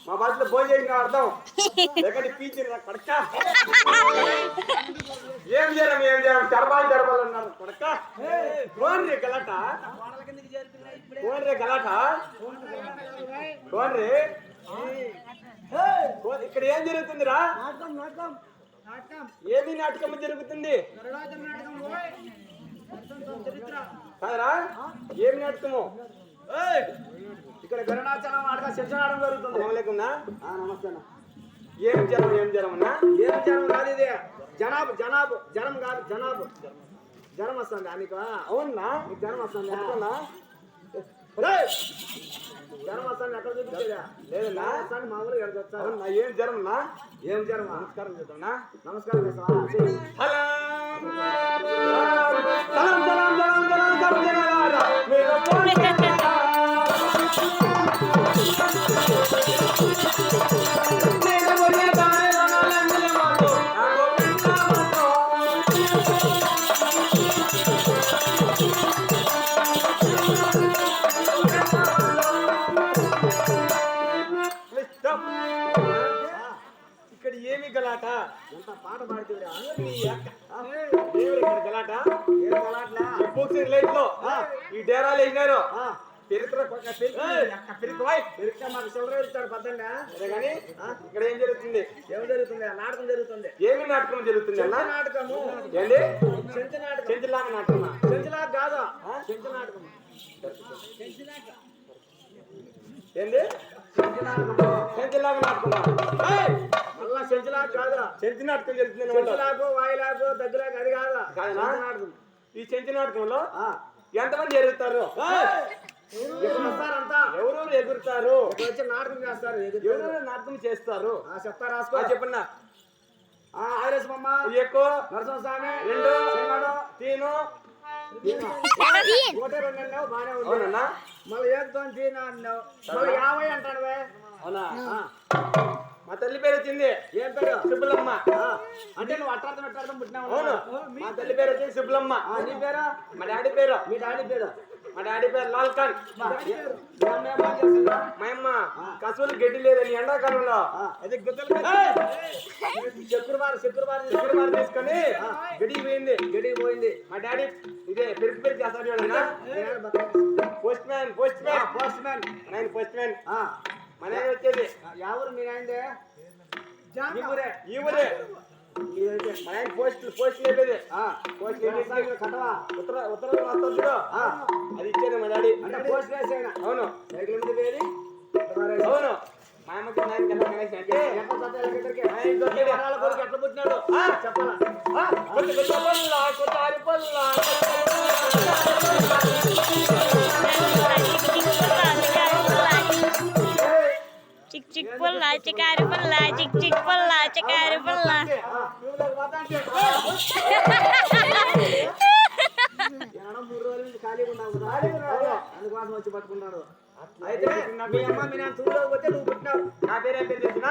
మా భాషలో భోజనం అర్థం లేకపోతే పీచర్ కొడక ఏం చేయాలి జరపాలన్నారు కొడక కోన్ రే గలాట ఇక్కడ ఏం జరుగుతుందిరా? ఏమి నాటకం జరుగుతుంది కాదరా? ఏమి నాటకము? ఇక్కడ గరుడాచలం ఆడగా శిక్షణాడడం జరుగుతుంది. లేకున్నా నమస్తే అన్న. ఏం జ్వరం అన్నా? ఏం జ్వరం కాదు ఇది, జనం కాదు, జ్వరం వస్తుంది నీకు. అవునా? నీకు జ్వరం వస్తుంది? జ్వరం వస్తుంది ఎక్కడ చూపించా? లేదన్నా వస్తాను మామూలుగా ఎక్కడ వచ్చాను. ఏం జ్వరం అన్నా? ఏం జ్వరం? నమస్కారం చేద్దామన్నా. నమస్కారం ఇక్కడ ఏమి గలాట? ఎంత పాట పాడుతున్నా గలాట? ఏం గలాట్లా? లైట్ లో ఈ డేరాలు వేసినారు. మాకు చిల్లర ఇస్తాడు పద్దంగా. కానీ ఇక్కడ ఏం జరుగుతుంది? నాటకం జరుగుతుంది. ఏమి నాటకం జరుగుతుంది అన్న? నాటకము ఏంటి? చెంచులాగా నాటకమా? చెంచులాగా కాదు, చెంచు నాటకం. ఏంటి? చెంచులాగా నాటకమా? మళ్ళా చెంచులాగా కాదురా, చెంచు నాటకం జరుగుతుంది. చెంచులాగు వాయిలాగు దగ్గరలాగా అది కాదా? నాటకం. ఈ చెంచు నాటకంలో ఎంతమంది ఎగురుతారు? ఎవరెవరు ఎగురుతారు? వచ్చి నాటకం చేస్తారు. ఎవరెవరు నాటకం చేస్తారు? చెప్తా రాసుకో. చెప్పన్నా. ఆరేసమ్మ, ఎక్కువ నరసింహస్వామి, 2 తీను ఒకటే 2 అన్నావు, బాగానే ఉంది. మళ్ళీ ఏదో తీను అన్నావు, మళ్ళీ 50 అంటాడు. అవునా? మా తల్లి పేరు వచ్చింది. ఏం పేరు? సుబ్బులమ్మ. అంటే నువ్వు అట్టార్థం పుట్టినావు. అవును, మా తల్లి పేరు వచ్చింది సుబ్బులమ్మ. నీ పేరు? మా డాడీ పేరు. మీ డాడీ పేరు? మా డాడీ పేరు లాల్ ఖాన్. మా అమ్మ కసువులు గడ్డి లేదని ఎండాకాలంలో అది శుక్రవారం తీసుకొని గడికి పోయింది. మా డాడీ ఇదే పెరుగు చేస్తాడు. పోస్ట్ మ్యాన్ మన వచ్చేది ఎవరు? మీ నాయనదే? ఈ ఊరే. మన ఆయన పోస్ట్ లేపేది. ఉత్తరం వస్తుంది, అది ఇచ్చేది మా డాడీ. అంటే పోస్ట్ వేసాడు. అవును, సైకిల్ మీద వేడి. అవును, మా అమ్మకి నాయనకి ఎలా కనెక్షన్ అంటే ఎట్లా పుట్టినాడు చెప్పాలా? చిక్ చిక్ పుల్ల చికారి పుల్ల చిక్ చిక్ పుల్ల చికారి పుల్ల. అందుకోసం వచ్చి పట్టుకున్నాడు. అయితే మీ అమ్మ మీ నాన్న చూడలోకి పోతే నువ్వు పుట్టినావు. నా పేరు ఏం పేరు తెలిసిన?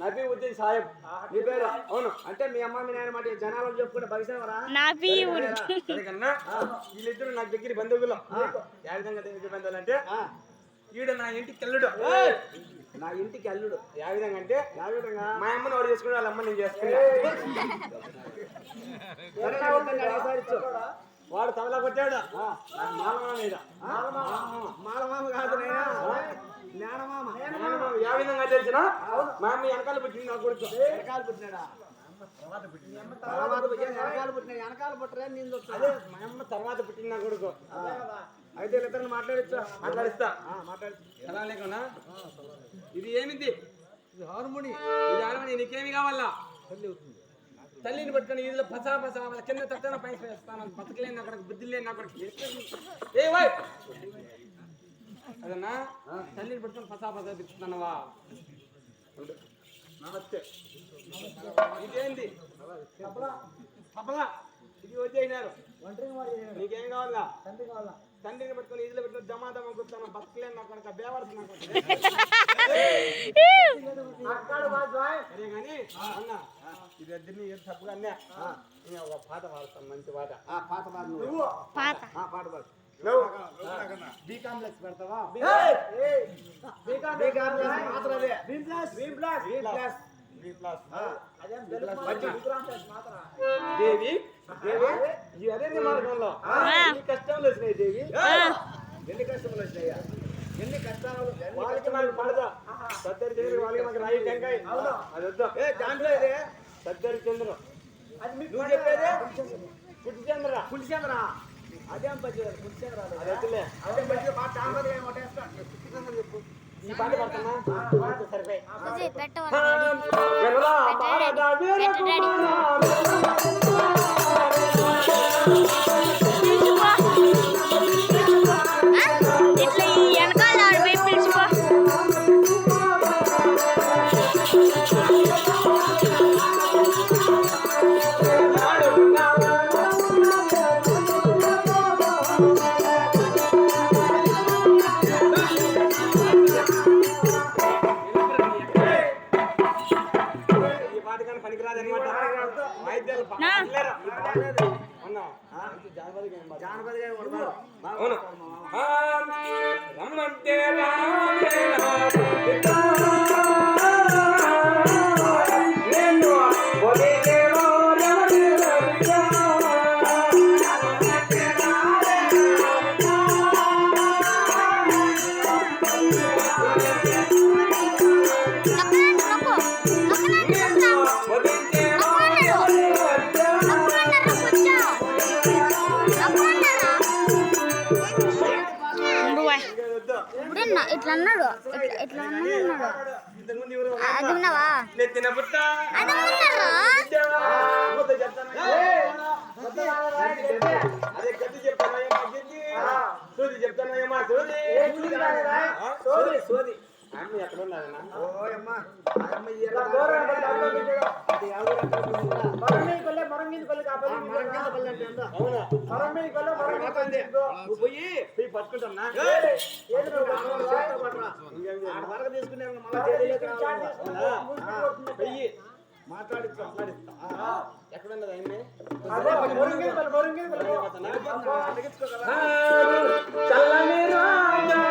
నబీఉద్దీన్ సాహెబ్. నీ పేరు? అవును. అంటే మీ అమ్మ మీ నాయన మాట జనాలను చెప్పుకుంటే భవిష్యవరా? వీళ్ళిద్దరు నాకు దగ్గర బంధువులు. ఏ విధంగా దగ్గర బంధువులు అంటే ఈడ నా ఇంటికి అల్లుడు. నా ఇంటికి అల్లుడు ఏ విధంగా అంటే మా అమ్మని వాడు చేసుకుని వాళ్ళ అమ్మని నేను చేసుకున్నా. వాడు తమలా కొట్టాడు. మాలమామ కాదు, జ్ఞానమామ. ఏ విధంగా తెలిసిన? మా అమ్మ వెనకాల పుట్టింది, నా కొడుకు వెనకాల పుట్టినాడా? వెనకాల పుట్టలే నేను. మా అమ్మ తర్వాత పుట్టింది నా కొడుకు. అయితే ఇద్దరు మాట్లాడిస్తా. ఎలా లేకున్నా ఇది ఏమిది? ఇది హార్మోని. నీకేమి కావాలా? తల్లిని పట్టుకొని ఈదులో పసా కింద తట్టన పైకి వేస్తాను. బతకలేని అక్కడ బుద్ధి లేని అక్కడ ఏ వై అదన్నా తల్లిని పట్టుకొని పసా తిప్పుతున్నావా? నమస్తే. ఇదేంటి? తబలా. ఇది వచ్చే చేసినారు నీకేం కావాలా తండ్రిని పెట్టుకుని ఈజీలో పెట్టుకుని దమాదమ కూర్చొని బతకలేను నాకు కనుక బేవర్స్ నాకు సరే కానీ అన్న ఇది ఇద్దరిని ఏది తప్పుగా అన్నా నేను ఒక పాట పాడతాను మంచి పాట పాట పాడు పాత పాట పాడు బి కాంప్లెక్స్ పెడతావా దేవి ఈ అరణ్య మార్గంలో ఎన్ని కష్టాలు వచ్చినాయి దేవి ఎన్ని కష్టాలు వచ్చినాయా ఎన్ని కష్టాలు వాళ్ళకి నాకు పడదా సద్దరి చంద్ర వాళ్ళకి నాకు రాయి టెంకాయ అది వద్దా దాంట్లో సద్దరి చంద్ర నువ్వు చెప్పేదే పుట్టి చంద్ర అదేం పచ్చి పుట్టి చంద్ర అది వద్దులే అదే పచ్చి బాగా చాంద్ర చెప్పు ఈ పాట పడుతున్నా సరిపోయి ఇట్లా ఈ వెనకాల ఆడిపోయి పిలిచిపో రమ్మంటే ఇట్లా అన్నాడు ఇట్లా అన్నాడు అది ఉన్నావా నెత్తిన పుట్ట అది ఉన్నారా అదే గట్టి చెప్తానయ్యా సూది చెప్తానయ్యమ్మా సూది అమ్మ ఎక్కడ ఉన్నారన్నా నువ్వు పోయి పట్టుకుంటున్నా తీసుకునే మాట్లాడిస్తా ఎక్కడున్నది ఆయన్ని చల్లని రాజా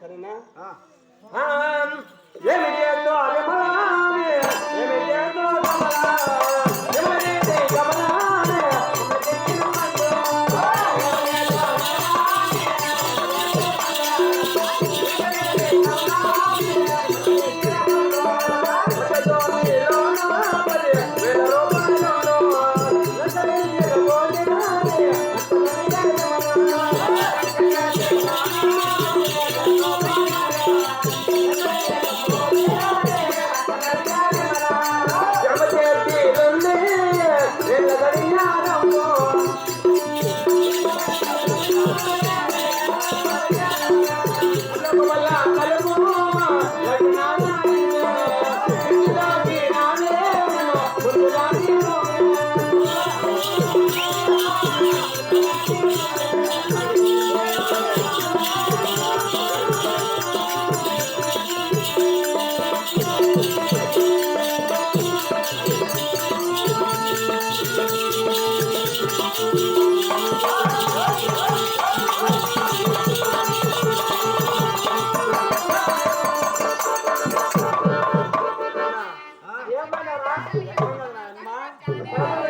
సరేనా సలాం